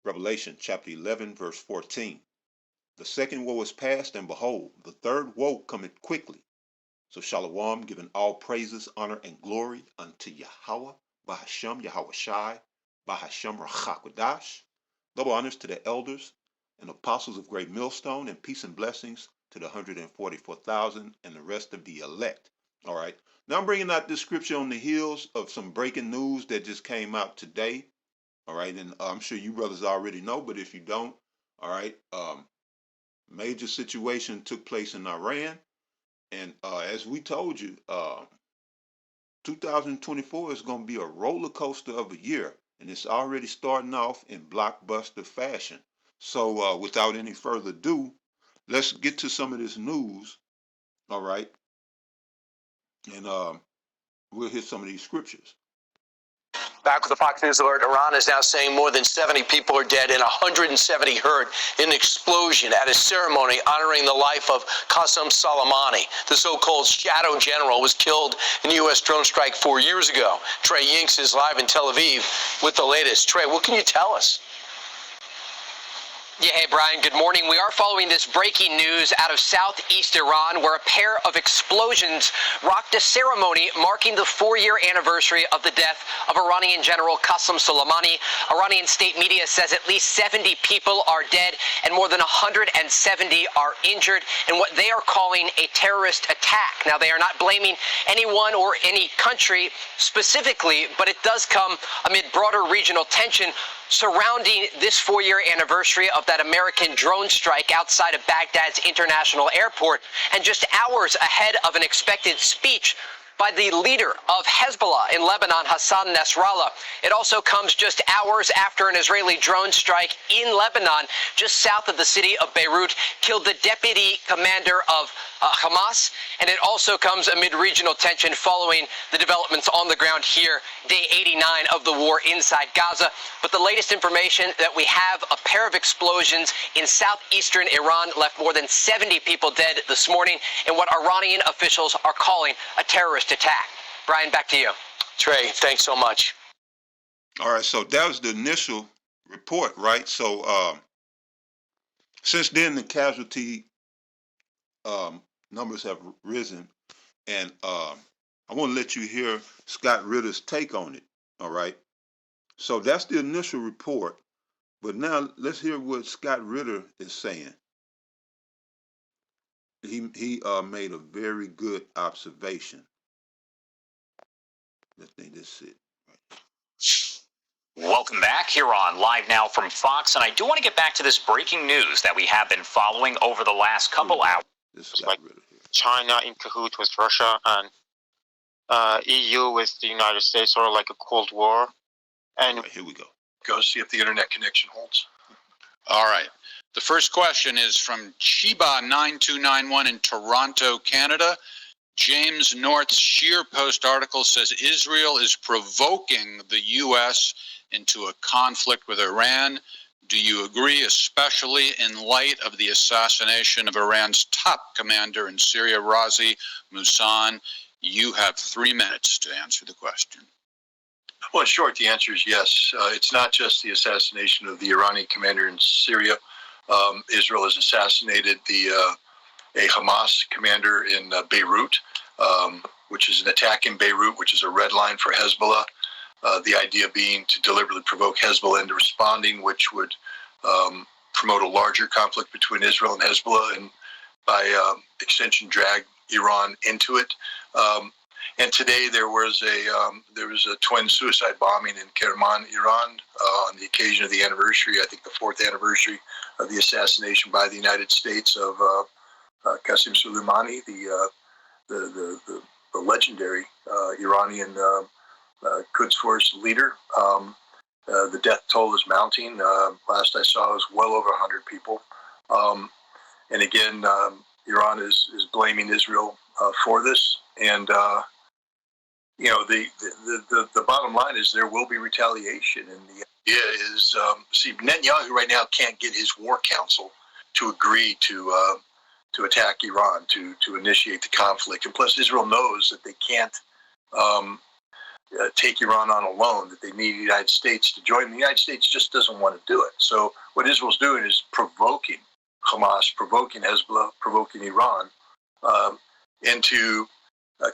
Revelation chapter 11, verse 14. The second woe is past, and behold, the third woe cometh quickly. So Shalom, giving all praises, honor, and glory unto Yahweh, Bahashem Yahweh Shai, Bahashem Rachakwadash. Double honors to the elders and apostles of Great Millstone, and peace and blessings to the 144,000 and the rest of the elect. All right. Now I'm bringing out this scripture on the heels of some breaking news that just came out today. All right. And I'm sure you brothers already know, but if you don't, all right. Major situation took place in Iran. And as we told you, 2024 is going to be a roller coaster of a year, and it's already starting off in blockbuster fashion. So without any further ado, let's get to some of this news, all right? And we'll hit some of these scriptures. Back with the Fox News alert, Iran is now saying more than 70 people are dead and 170 hurt in an explosion at a ceremony honoring the life of Qasem Soleimani. The so-called shadow general was killed in a U.S. drone strike 4 years ago. Trey Yinks is live in Tel Aviv with the latest. Trey, what can you tell us? Yeah, hey, Brian, good morning. We are following this breaking news out of southeast Iran, where a pair of explosions rocked a ceremony marking the 4-year anniversary of the death of Iranian General Qasem Soleimani. Iranian state media says at least 70 people are dead and more than 170 are injured in what they are calling a terrorist attack. Now, they are not blaming anyone or any country specifically, but it does come amid broader regional tension surrounding this 4-year anniversary of that American drone strike outside of Baghdad's international airport, and just hours ahead of an expected speech by the leader of Hezbollah in Lebanon, Hassan Nasrallah. It also comes just hours after an Israeli drone strike in Lebanon, just south of the city of Beirut, killed the deputy commander of Hamas, and it also comes amid regional tension following the developments on the ground here, day 89 of the war inside Gaza. But the latest information that we have, a pair of explosions in southeastern Iran left more than 70 people dead this morning in what Iranian officials are calling a terrorist attack. Brian, back to you. Trey, thanks so much. All right, so that was the initial report, right? So since then, the casualty numbers have risen, and I want to let you hear Scott Ritter's take on it, all right? So that's the initial report, but now let's hear what Scott Ritter is saying. He made a very good observation. Let's think this is it. Welcome back here on Live Now from Fox, and I do want to get back to this breaking news that we have been following over the last couple hours. This is Scott Ritter here. China in cahoots with Russia and EU with the United States, sort of like a Cold War. And here we go. Go see if the internet connection holds. All right. The first question is from Chiba9291 in Toronto, Canada. James North's Sheer Post article says Israel is provoking the U.S. into a conflict with Iran. Do you agree, especially in light of the assassination of Iran's top commander in Syria, Razi Musan? You have 3 minutes to answer the question. Well, in short, the answer is yes. It's not just the assassination of the Iranian commander in Syria. Israel has assassinated a Hamas commander in Beirut, which is an attack in Beirut, which is a red line for Hezbollah. The idea being to deliberately provoke Hezbollah into responding, which would promote a larger conflict between Israel and Hezbollah, and by extension drag Iran into it. And today there was a twin suicide bombing in Kerman, Iran, on the occasion of the anniversary, I think the 4th anniversary of the assassination by the United States of Qasem Soleimani, the legendary Iranian Quds Force leader. The death toll is mounting. Last I saw, it was well over 100 people. And again, Iran is blaming Israel for this. And you know, the bottom line is there will be retaliation, and the idea is, see, Netanyahu right now can't get his war council to agree to attack Iran, to initiate the conflict, and plus Israel knows that they can't take Iran on a loan, that they need the United States to join. The United States just doesn't want to do it. So what Israel's doing is provoking Hamas, provoking Hezbollah, provoking Iran into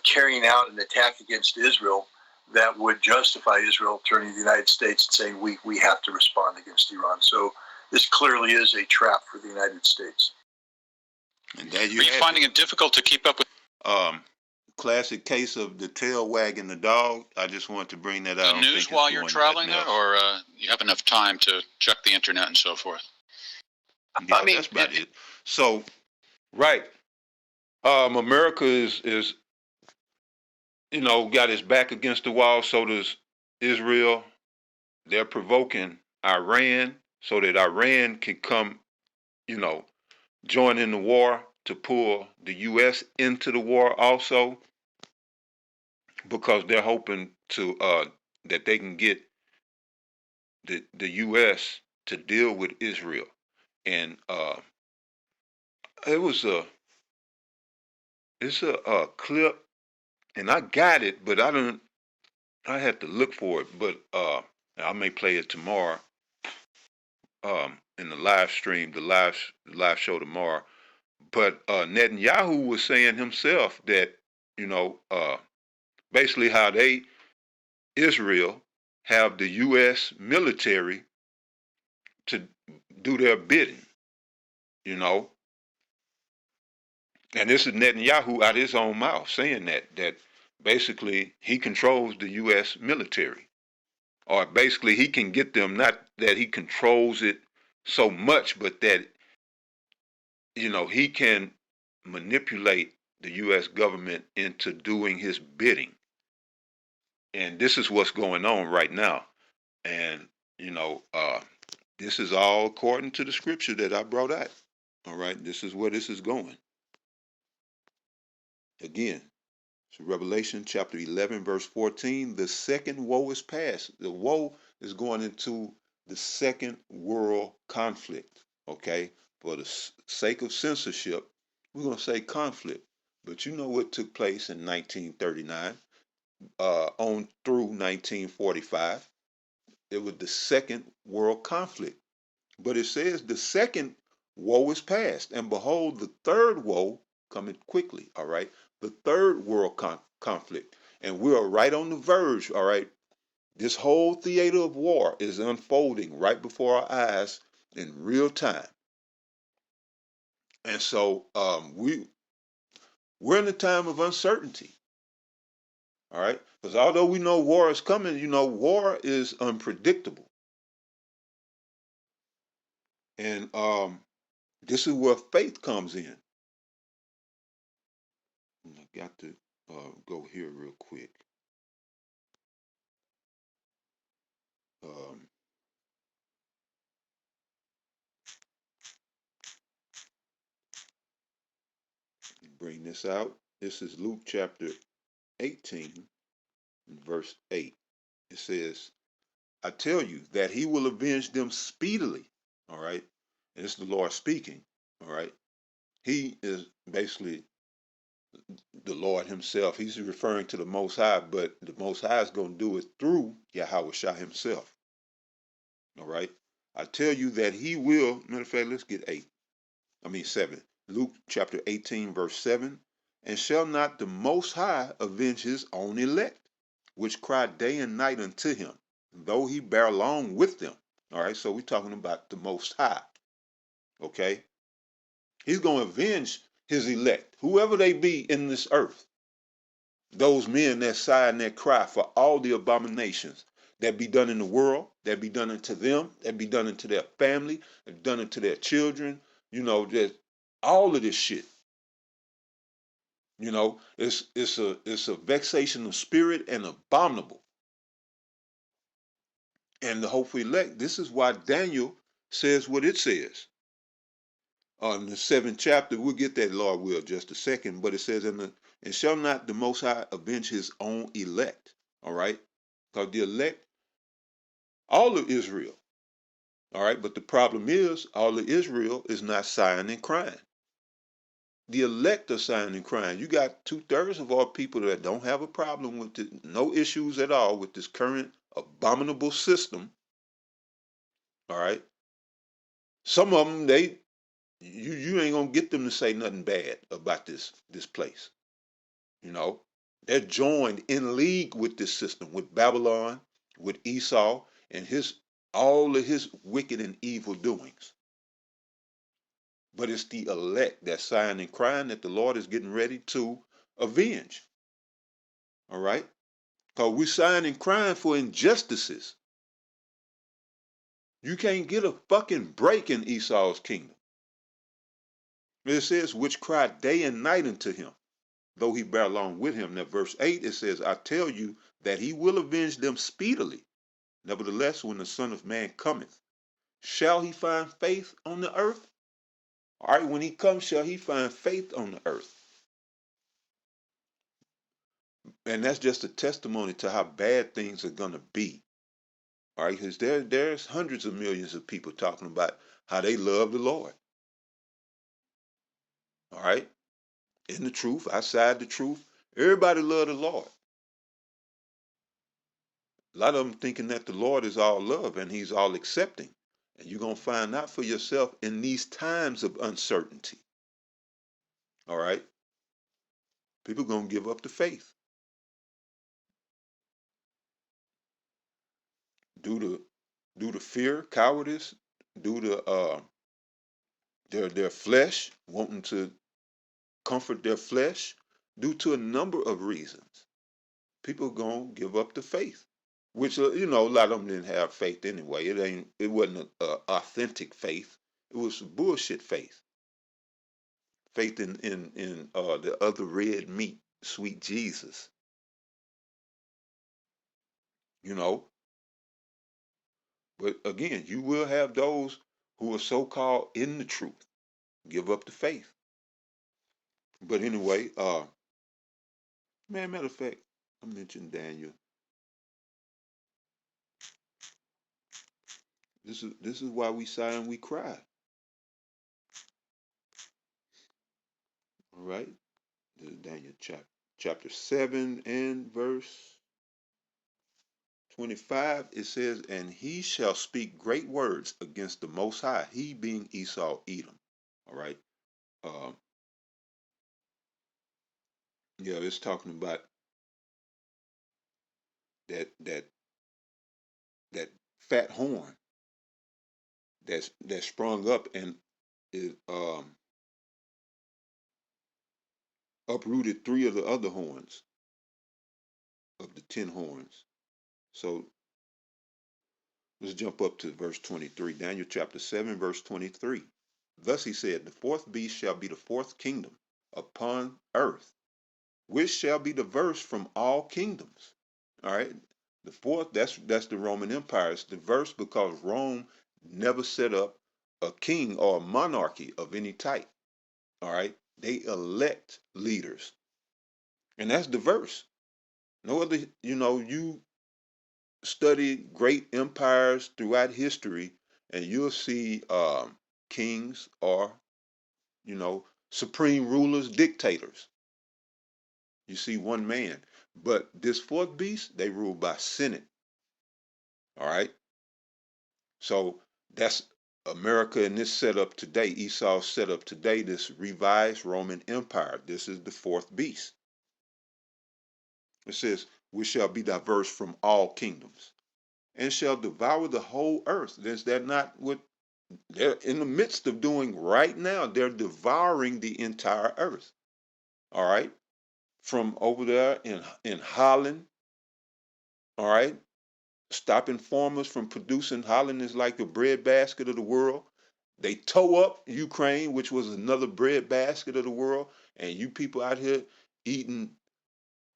carrying out an attack against Israel that would justify Israel turning to the United States and saying we have to respond against Iran. So this clearly is a trap for the United States. And there Are you finding it difficult to keep up with classic case of the tail wagging the dog. I just want to bring that out. the news while you're traveling there, or you have enough time to check the internet and so forth? Yeah, I mean, that's about it. So, right, America is got its back against the wall. So does Israel. They're provoking Iran so that Iran can come, join in the war to pull the U.S. into the war also, because they're hoping to that they can get the U.S. to deal with Israel. And it's a clip, and I got it, but I had to look for it, but I may play it tomorrow in the live stream, the live show tomorrow. But Netanyahu was saying himself that, basically how Israel have the U.S. military to do their bidding, And this is Netanyahu out of his own mouth saying that basically he controls the U.S. military. Or basically he can get them, not that he controls it so much, but that, he can manipulate the U.S. government into doing his bidding. And this is what's going on right now. And, this is all according to the scripture that I brought out. All right, this is where this is going. Again, so Revelation chapter 11, verse 14, the second woe is past. The woe is going into the second world conflict, okay? For the sake of censorship, we're going to say conflict. But you know what took place in 1939 on through 1945. It was the second world conflict. But it says the second woe is past, and behold, the third woe coming quickly, all right? The third world conflict. And we are right on the verge, all right? This whole theater of war is unfolding right before our eyes in real time. And so we're in a time of uncertainty, all right? Because although we know war is coming, war is unpredictable. And this is where faith comes in. I got to go here real quick. Bring this out. This is Luke chapter 18, verse 8. It says, I tell you that he will avenge them speedily. All right. And it's the Lord speaking. All right. He is basically the Lord himself. He's referring to the Most High, but the Most High is going to do it through Yahweh Shah himself. All right. I tell you that he will, matter of fact, let's get 7. Luke chapter 18, verse 7. And shall not the Most High avenge his own elect, which cry day and night unto him, though he bear along with them? All right, so we're talking about the Most High. Okay? He's going to avenge his elect, whoever they be in this earth. Those men that sigh and that cry for all the abominations that be done in the world, that be done unto them, that be done unto their family, that done unto their children, just all of this shit. It's a vexation of spirit and abominable. And the hopeful elect, this is why Daniel says what it says. In the 7th chapter, we'll get that, Lord will, just a second, but it says, and shall not the Most High avenge his own elect? All right? Because the elect, all of Israel. All right? But the problem is, all of Israel is not sighing and crying. the elect are sighing and crying. You got 2/3 of our people that don't have a problem with it, no issues at all with this current abominable system. All right. Some of them, you ain't gonna get them to say nothing bad about this place. You know, they're joined in league with this system, with Babylon, with Esau, and all of his wicked and evil doings. But it's the elect that's sighing and crying that the Lord is getting ready to avenge. All right? Because we sighing and crying for injustices. You can't get a fucking break in Esau's kingdom. It says, which cry day and night unto him, though he bear along with him. Now, verse 8, it says, I tell you that he will avenge them speedily. Nevertheless, when the Son of Man cometh, shall he find faith on the earth? All right, when he comes, shall he find faith on the earth? And that's just a testimony to how bad things are going to be. All right, because there's hundreds of millions of people talking about how they love the Lord. All right, in the truth, outside the truth, everybody love the Lord. A lot of them thinking that the Lord is all love and he's all accepting. And you're going to find out for yourself in these times of uncertainty. All right, people going to give up the faith due to fear, cowardice, due to their flesh, wanting to comfort their flesh, due to a number of reasons. People gonna give up the faith, which a lot of them didn't have faith anyway. It wasn't an authentic faith. It was bullshit faith. Faith in the other red meat, sweet Jesus. You know, but again, you will have those who are so-called in the truth give up the faith. But anyway, matter of fact, I mentioned Daniel. This is why we sigh and we cry. All right, this is Daniel chapter 7 and verse 25. It says, "And he shall speak great words against the Most High." He being Esau, Edom. All right. Yeah, it's talking about that fat horn that sprung up and it uprooted 3 of the other horns of the 10 horns. So let's jump up to verse 23. Daniel chapter 7, verse 23. Thus he said, the fourth beast shall be the fourth kingdom upon earth, which shall be diverse from all kingdoms. All right. The fourth, that's the Roman Empire. It's diverse because Rome never set up a king or a monarchy of any type. All right. They elect leaders. And that's diverse. No other, you study great empires throughout history and you'll see kings or, supreme rulers, dictators. You see one man. But this fourth beast, they rule by Senate. All right. So that's America in this setup today, Esau's setup today, this revised Roman Empire. This is the fourth beast. It says, we shall be diverse from all kingdoms and shall devour the whole earth. Is that not what they're in the midst of doing right now? They're devouring the entire earth. All right. From over there in Holland. All right. Stopping farmers from producing. Holland is like the breadbasket of the world. They tow up Ukraine, which was another breadbasket of the world, and you people out here eating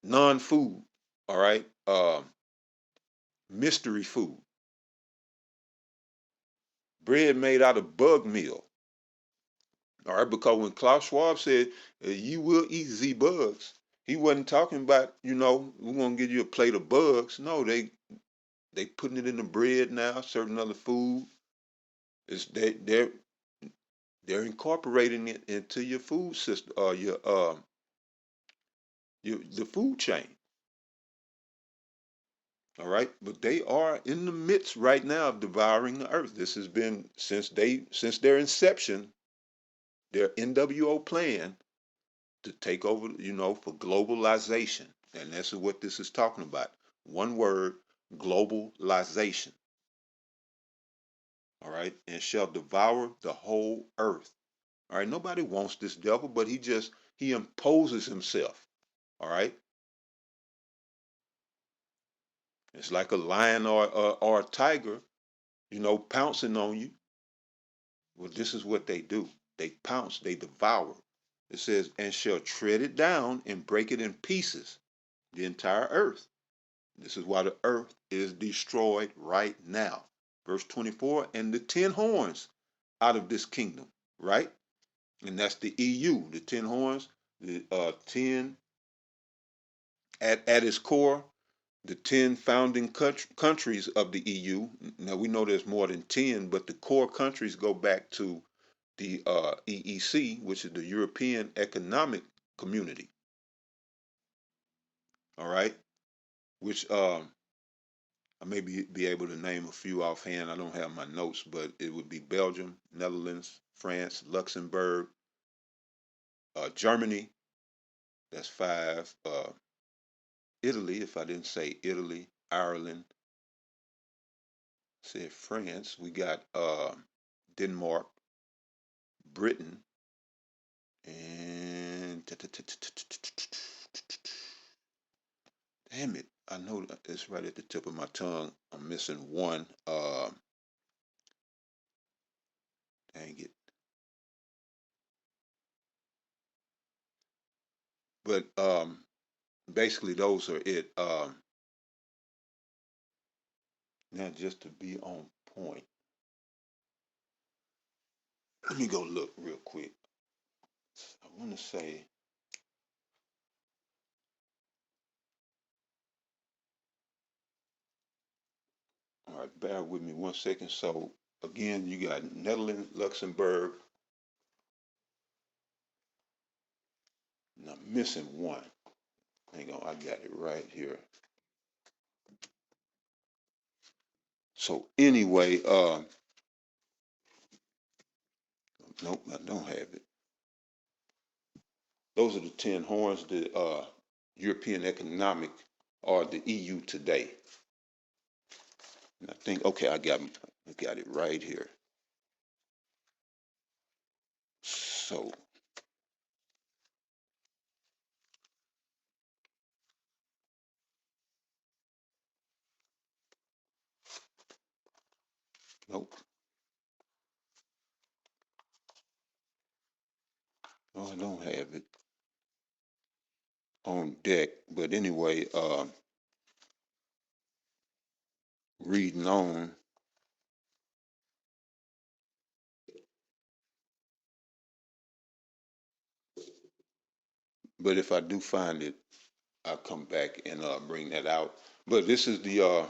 non-food, all right, mystery food, bread made out of bug meal, all right, because when Klaus Schwab said you will eat the bugs, he wasn't talking about we're gonna give you a plate of bugs. No, they putting it in the bread now, certain other food. They're They're incorporating it into your food system, or the food chain. All right, but they are in the midst right now of devouring the earth. This has been since their inception, their NWO plan to take over, for globalization, and that's what this is talking about. One word: globalization. All right, and shall devour the whole earth. All right, nobody wants this devil, but he imposes himself. All right, it's like a lion or a tiger, pouncing on you. Well, this is what they do. They pounce, they devour. It says, and shall tread it down and break it in pieces, the entire earth. This is why the earth is destroyed right now. Verse 24, and the 10 horns out of this kingdom, right? And that's the EU, the 10 horns, the 10 at its core, the 10 founding countries of the EU. Now we know there's more than 10, but the core countries go back to the EEC, which is the European Economic Community. All right, which I may be able to name a few offhand. I don't have my notes, but it would be Belgium, Netherlands, France, Luxembourg, Germany. That's 5. Italy, if I didn't say Italy, Ireland, said France. We got Denmark, Britain, and damn it, I know it's right at the tip of my tongue. I'm missing one. Dang it. But basically those are it. Now just to be on point, let me go look real quick. I want to say, all right, bear with me 1 second. So again, you got Netherlands, Luxembourg. And I'm missing one. Hang on, I got it right here. So anyway, nope, I don't have it. Those are the 10 horns, the European Economic, or the EU today. And I think, okay, I got it right here. So nope. No, I don't have it on deck. But anyway, reading on. But if I do find it, I'll come back and bring that out. But this is the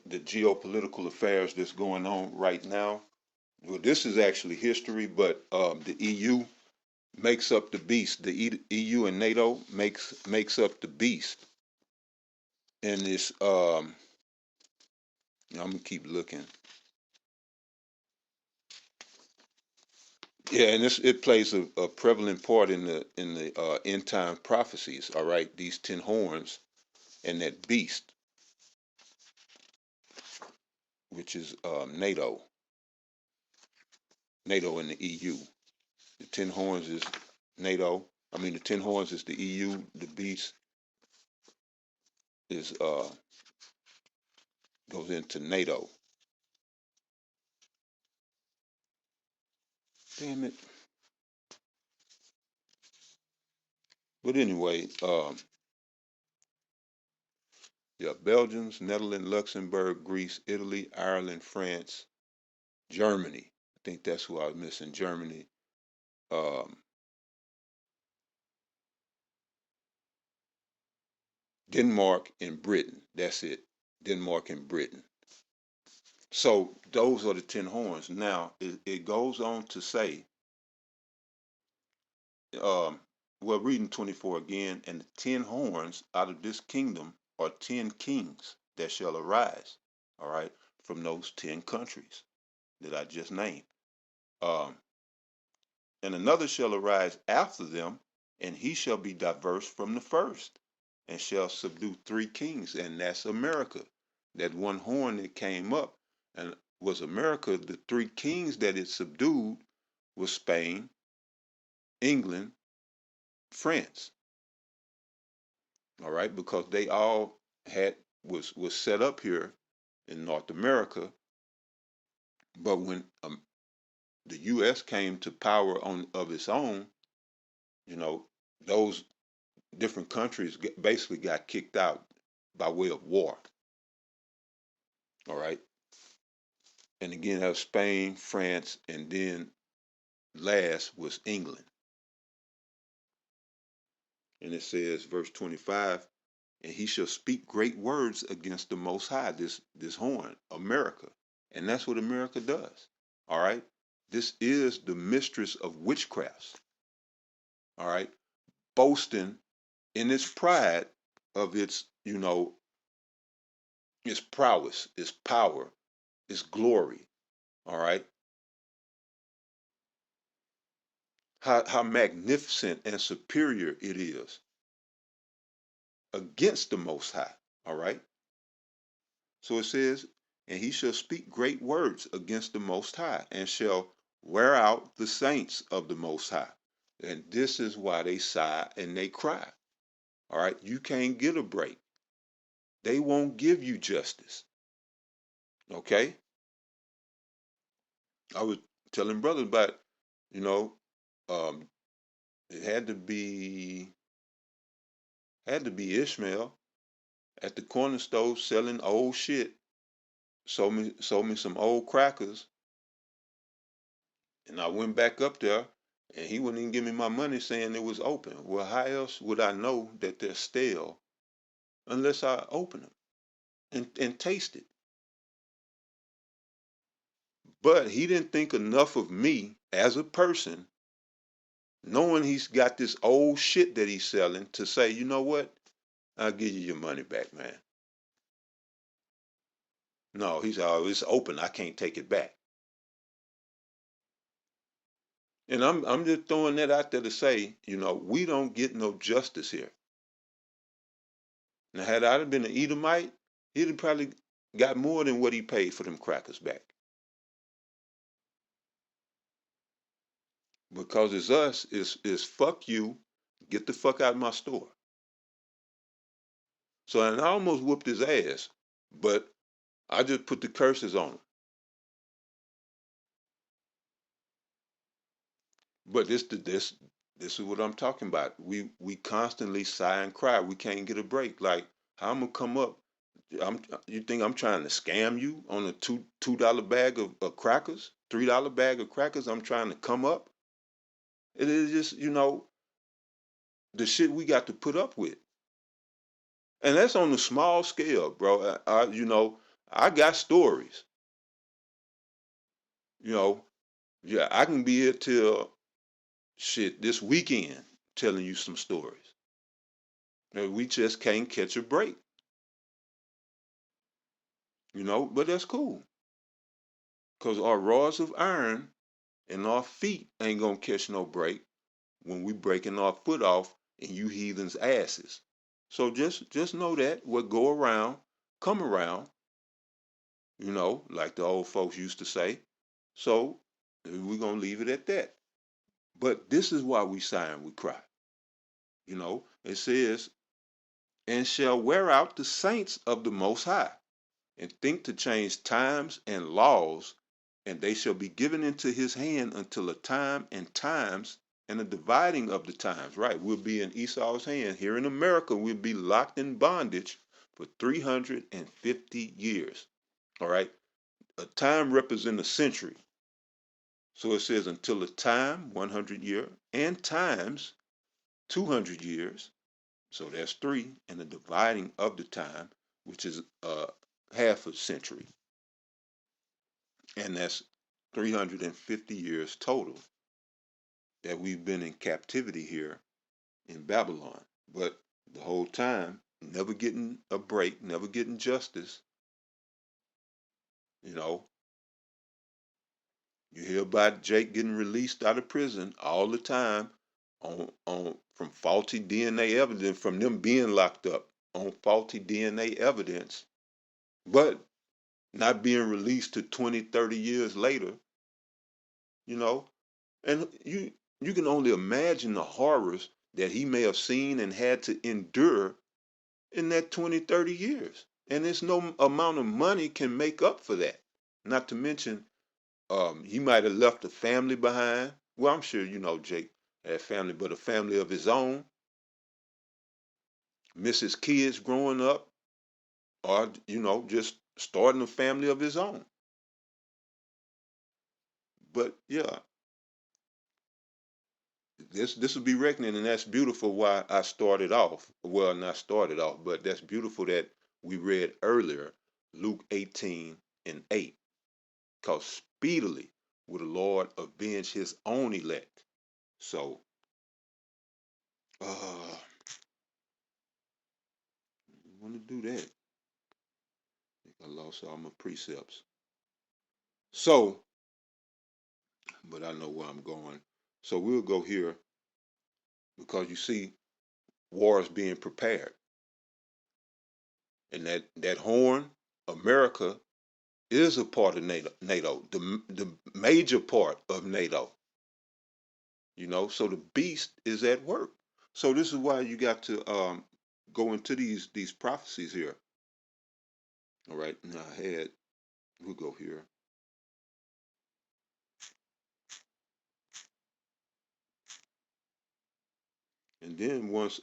the geopolitical affairs that's going on right now. Well, this is actually history, but the EU makes up the beast. The EU and NATO makes up the beast. And this, I'm gonna keep looking. Yeah, and it plays a prevalent part in the end time prophecies. All right, these 10 horns and that beast, which is NATO and the EU. The 10 horns is NATO. I mean, the 10 horns is the EU. The beast is goes into NATO. Damn it. But anyway, yeah, Belgium, Netherlands, Luxembourg, Greece, Italy, Ireland, France, Germany. I think that's who I was missing. Germany. Denmark and Britain. That's it. Denmark and Britain. So those are the 10 horns. Now it goes on to say, well, reading 24 again, and the 10 horns out of this kingdom are 10 kings that shall arise, all right, from those 10 countries that I just named. Um, and another shall arise after them, and he shall be diverse from the first, and shall subdue 3 kings, and that's America. That one horn that came up and was America. The 3 kings that it subdued was Spain, England, France. All right, because they all had was set up here in North America. But when the U.S. came to power on of its own, you know, those different countries basically got kicked out by way of war. All right, and again, that was Spain, France, and then last was England. And it says, verse 25, and he shall speak great words against the Most High, this horn, America. And that's what America does. All right. This is the mistress of witchcrafts. All right. Boasting in its pride of its, its prowess, its power, its glory. All right. How magnificent and superior it is against the Most High. All right. So it says, and he shall speak great words against the Most High, and shall wear out the saints of the Most High. And this is why they sigh and they cry. All right, you can't get a break. They won't give you justice. Okay? I was telling brothers about, you know, um, it had to be Ishmael at the corner store selling old shit. Sold me some old crackers, and I went back up there, and he wouldn't even give me my money, saying it was open. Well, how else would I know that they're stale unless I open them and taste it? But he didn't think enough of me as a person, knowing he's got this old shit that he's selling, to say, you know what? I'll give you your money back, man. No, he's it's open. I can't take it back. And I'm just throwing that out there to say, we don't get no justice here. Now, had I been an Edomite, he'd have probably got more than what he paid for them crackers back. Because it's us, is fuck you, get the fuck out of my store. So and I almost whooped his ass, but I just put the curses on him. But this is what I'm talking about. We constantly sigh and cry. We can't get a break. Like, how I'm gonna come up? You think I'm trying to scam you on a $2 bag of crackers, $3 bag of crackers? I'm trying to come up. It is just the shit we got to put up with, and that's on a small scale, bro. I got stories. Yeah, I can be here till shit this weekend telling you some stories. We just can't catch a break, but that's cool. Because our rods of iron and our feet ain't gonna catch no break when we breaking our foot off in you heathens' asses. So just know that what go around, come around, like the old folks used to say. So we're gonna leave it at that. But this is why we sigh and we cry. It says, and shall wear out the saints of the Most High, and think to change times and laws, and they shall be given into his hand until a time and times and a dividing of the times. Right, we'll be in Esau's hand. Here in America, we'll be locked in bondage for 350 years. All right, a time represents a century. So it says until a time, 100 year, and times, 200 years. So that's 3, and the dividing of the time, which is half a century. And that's 350 years total that we've been in captivity here in Babylon. But the whole time, never getting a break, never getting justice. You know, you hear about Jake getting released out of prison all the time on from faulty DNA evidence, from them being locked up on faulty DNA evidence, but not being released to 20, 30 years later, you know. And you can only imagine the horrors that he may have seen and had to endure in that 20, 30 years. And there's no amount of money can make up for that. Not to mention, he might have left a family behind. Well, I'm sure you know Jake had family, but a family of his own. Miss his kids growing up, or just starting a family of his own. But yeah, this will be reckoning, and that's beautiful. Why I started off, well, not started off, but that's beautiful that we read earlier, Luke 18:8, because speedily will the Lord avenge His own elect. So, I want to do that. I think I lost all my precepts. So, but I know where I'm going. So we'll go here because you see, war is being prepared, and that horn, America, is a part of NATO, the major part of NATO. So the beast is at work. So this is why you got to go into these prophecies here. All right, now we'll go here. And then once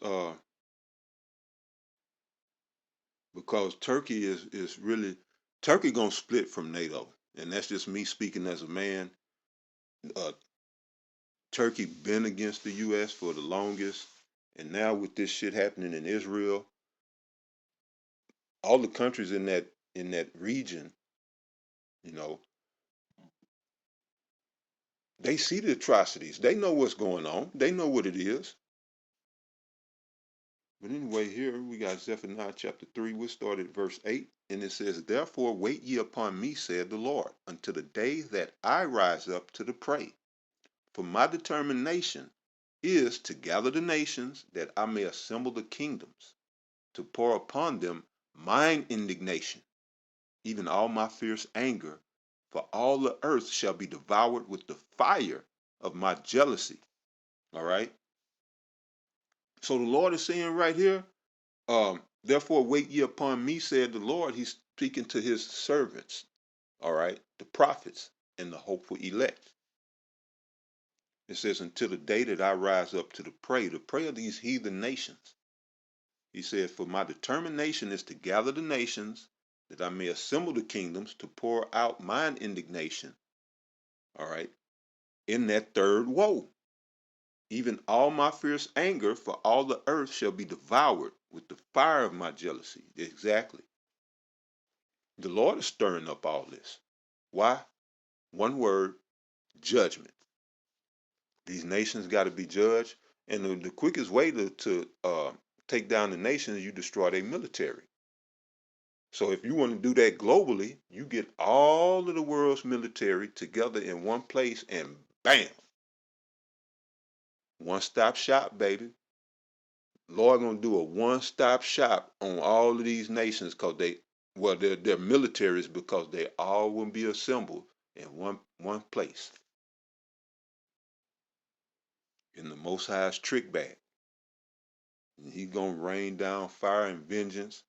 because Turkey is really Turkey gonna split from NATO, and that's just me speaking as a man. Uh, Turkey been against the U.S. for the longest, and now with this shit happening in Israel, all the countries in that region, you know, they see the atrocities. They know what's going on. They know what it is. But anyway, here we got Zephaniah chapter 3. We started at verse 8, and it says, "Therefore wait ye upon me, said the Lord, until the day that I rise up to the prey. For my determination is to gather the nations, that I may assemble the kingdoms, to pour upon them mine indignation, even all my fierce anger, for all the earth shall be devoured with the fire of my jealousy." All right. So the Lord is saying right here, therefore wait ye upon me, said the Lord. He's speaking to his servants, all right, the prophets and the hopeful elect. It says, until the day that I rise up to the prey of these heathen nations. He said, for my determination is to gather the nations, that I may assemble the kingdoms, to pour out mine indignation, all right, in that third woe. Even all my fierce anger, for all the earth shall be devoured with the fire of my jealousy. Exactly. The Lord is stirring up all this. Why? One word, judgment. These nations got to be judged. And the quickest way to take down the nations, you destroy their military. So if you want to do that globally, you get all of the world's military together in one place and bam, one-stop shop, baby. Lord gonna do a one-stop shop on all of these nations because they're militaries, because they all will be assembled in one place in the Most High's trick bag. And He gonna rain down fire and vengeance.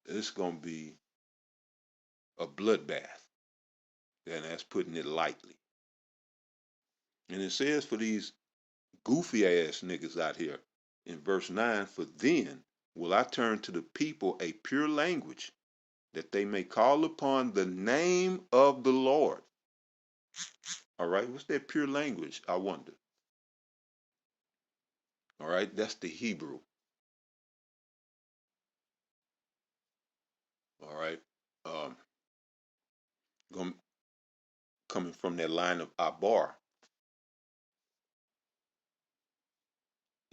It's gonna be a bloodbath, and that's putting it lightly. And it says for these goofy ass niggas out here in verse 9, for then will I turn to the people a pure language, that they may call upon the name of the Lord. All right, what's that pure language? I wonder. All right, that's the Hebrew. All right, coming from that line of Abar.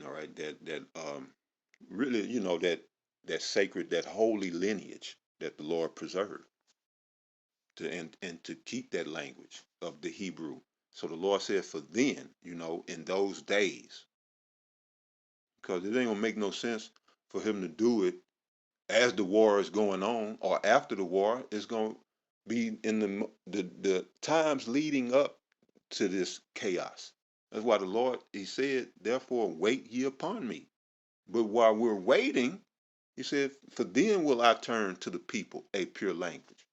All right, that really, that sacred, that holy lineage that the Lord preserved and to keep that language of the Hebrew. So the Lord said, for then, in those days, because it ain't gonna make no sense for him to do it as the war is going on or after the war. It's gonna be in the times leading up to this chaos. That's why the Lord, he said, therefore wait ye upon me. But while we're waiting, he said, for then will I turn to the people a pure language.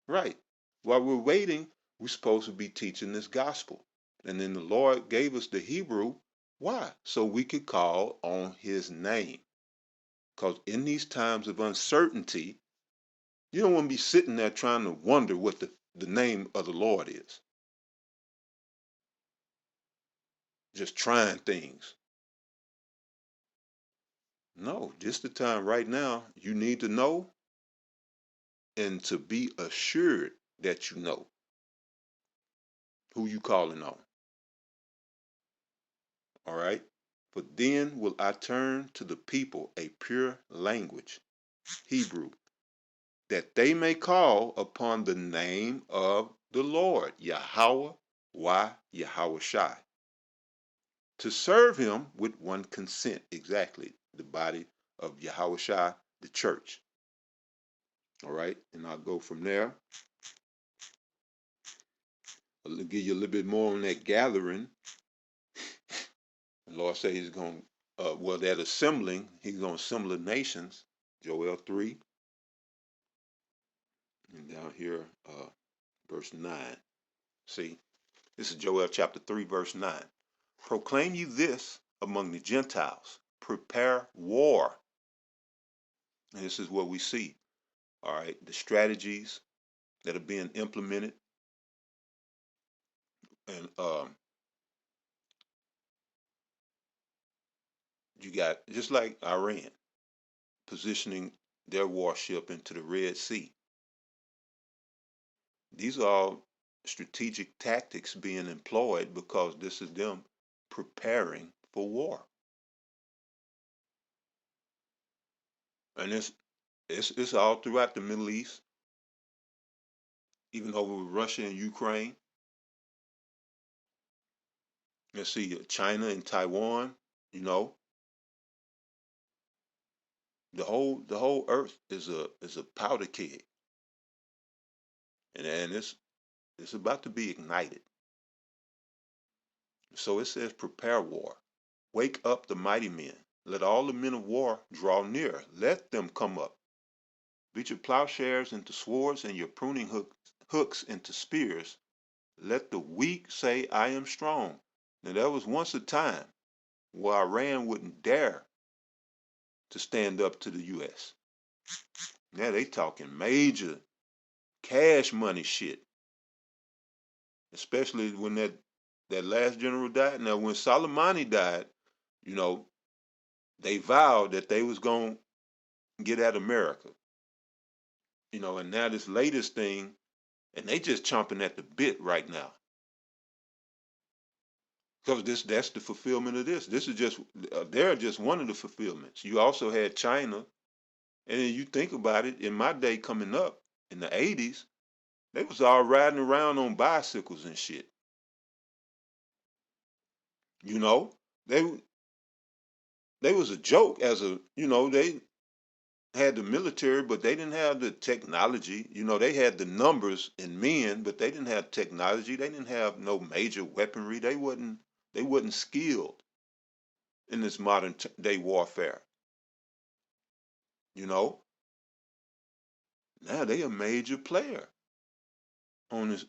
Right. While we're waiting, we're supposed to be teaching this gospel. And then the Lord gave us the Hebrew. Why? So we could call on his name. Because in these times of uncertainty, you don't want to be sitting there trying to wonder what the name of the Lord is. Just trying things. No, just the time right now, you need to know and to be assured that you know who you calling on. All right? For then will I turn to the people a pure language, Hebrew, that they may call upon the name of the Lord, Yahweh, Yahweh Shai, to serve him with one consent, exactly, the body of Yahweh Shai, the church. All right, and I'll go from there. I'll give you a little bit more on that gathering. The Lord said he's going to, that assembling, he's going to assemble the nations, Joel 3. And down here, verse 9. See, this is Joel chapter 3, verse 9. Proclaim you this among the Gentiles. Prepare war. And this is what we see. All right, the strategies that are being implemented. And you got, just like Iran, positioning their warship into the Red Sea. These are all strategic tactics being employed because this is them preparing for war. And it's all throughout the Middle East, even over Russia and Ukraine. Let's see, China and Taiwan, the whole earth is a powder keg. And it's about to be ignited. So it says, prepare war. Wake up the mighty men. Let all the men of war draw near. Let them come up. Beat your plowshares into swords and your pruning hooks into spears. Let the weak say, I am strong. Now, there was once a time where Iran wouldn't dare to stand up to the U.S. Now they talking major cash money shit. Especially when that last general died. Now, when Soleimani died, they vowed that they was going to get at America. And now this latest thing, and they just chomping at the bit right now. Because that's the fulfillment of this. This is just, they're just one of the fulfillments. You also had China, and then you think about it, in my day coming up, in the 80s, they was all riding around on bicycles and shit. They was a joke they had the military, but they didn't have the technology. They had the numbers in men, but they didn't have technology. They didn't have no major weaponry. They wasn't skilled in this modern day warfare. Now they a major player on this,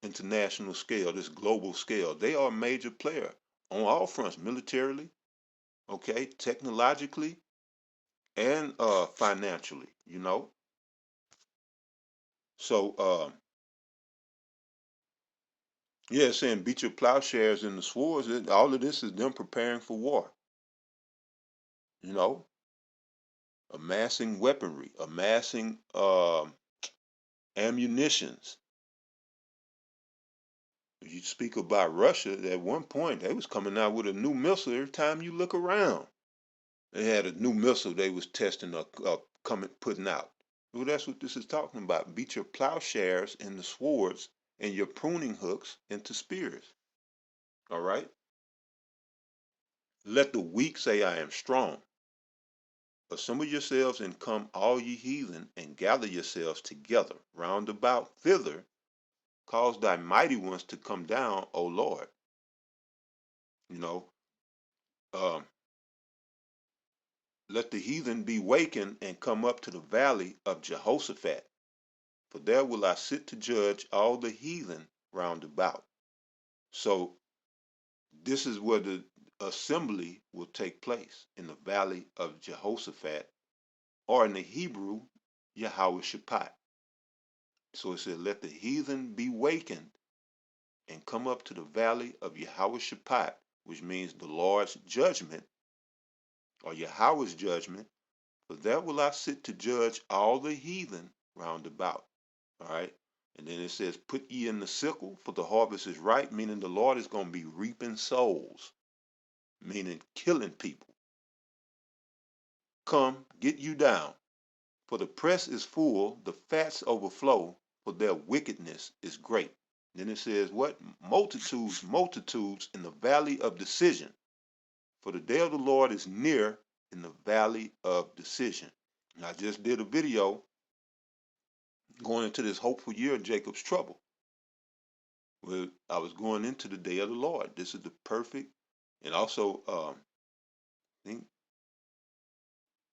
international scale, this global scale. They are a major player on all fronts, militarily, okay, technologically, and financially. So yeah, saying beat your plowshares in the swords. All of this is them preparing for war. Amassing weaponry, amassing ammunitions. You speak about Russia, at one point they was coming out with a new missile every time you look around. They had a new missile they was testing putting out. Well, that's what this is talking about. Beat your plowshares into swords and your pruning hooks into spears. All right? Let the weak say, I am strong. Assemble yourselves and come, all ye heathen, and gather yourselves together round about thither. Cause thy mighty ones to come down, O Lord. You know, let the heathen be wakened and come up to the valley of Jehoshaphat. For there will I sit to judge all the heathen round about. So this is where the assembly will take place, in the valley of Jehoshaphat, or in the Hebrew, Yahweh Shaphat. So it said, let the heathen be wakened and come up to the valley of Yahweh Shaphat, which means the Lord's judgment, or Yahweh's judgment. For there will I sit to judge all the heathen round about. All right. And then it says, put ye in the sickle, for the harvest is ripe, meaning the Lord is going to be reaping souls, meaning killing people. Come, get you down, for the press is full, the fats overflow, for their wickedness is great. Then it says, what? Multitudes, multitudes in the valley of decision. For the day of the Lord is near in the valley of decision. And I just did a video going into this hopeful year of Jacob's trouble. Well, I was going into the day of the Lord. This is the perfect, and also, I think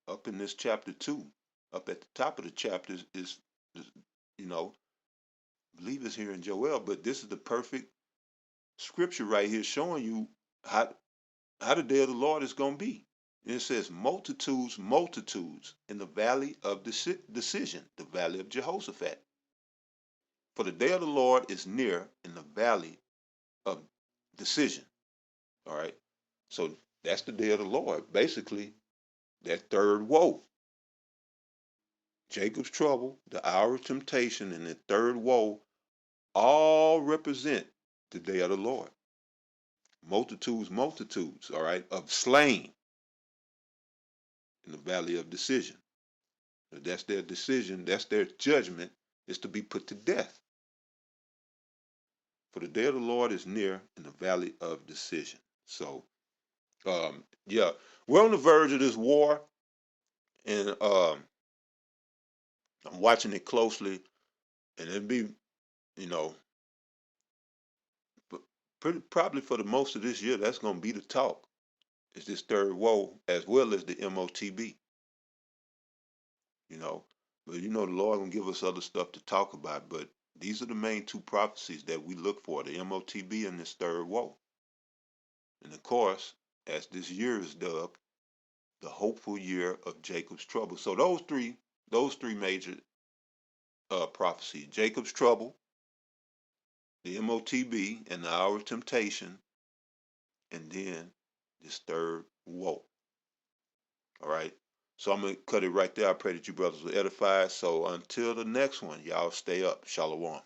up in this chapter 2, up at the top of the chapter is you know, I believe it's here in Joel, but this is the perfect scripture right here showing you how the day of the Lord is going to be. And it says, multitudes, multitudes in the valley of decision, the valley of Jehoshaphat. For the day of the Lord is near in the valley of decision. All right. So that's the day of the Lord. Basically, that third woe. Jacob's trouble, the hour of temptation, and the third woe all represent the day of the Lord. Multitudes, multitudes, all right, of slain in the valley of decision. That's their decision, that's their judgment, is to be put to death. For the day of the Lord is near in the valley of decision. So, yeah, we're on the verge of this war, and I'm watching it closely, and it'll be, you know, probably for the most of this year, that's going to be the talk. Is this third woe as well as the MOTB, you know. But you know, the Lord gonna give us other stuff to talk about. But these are the main two prophecies that we look for: the MOTB and this third woe. And of course, as this year is dubbed, the hopeful year of Jacob's trouble. So those three major prophecies: Jacob's trouble, the MOTB, and the hour of temptation, and then this third woe. All right. So I'm going to cut it right there. I pray that you brothers will edify. So until the next one, y'all stay up. Shalom.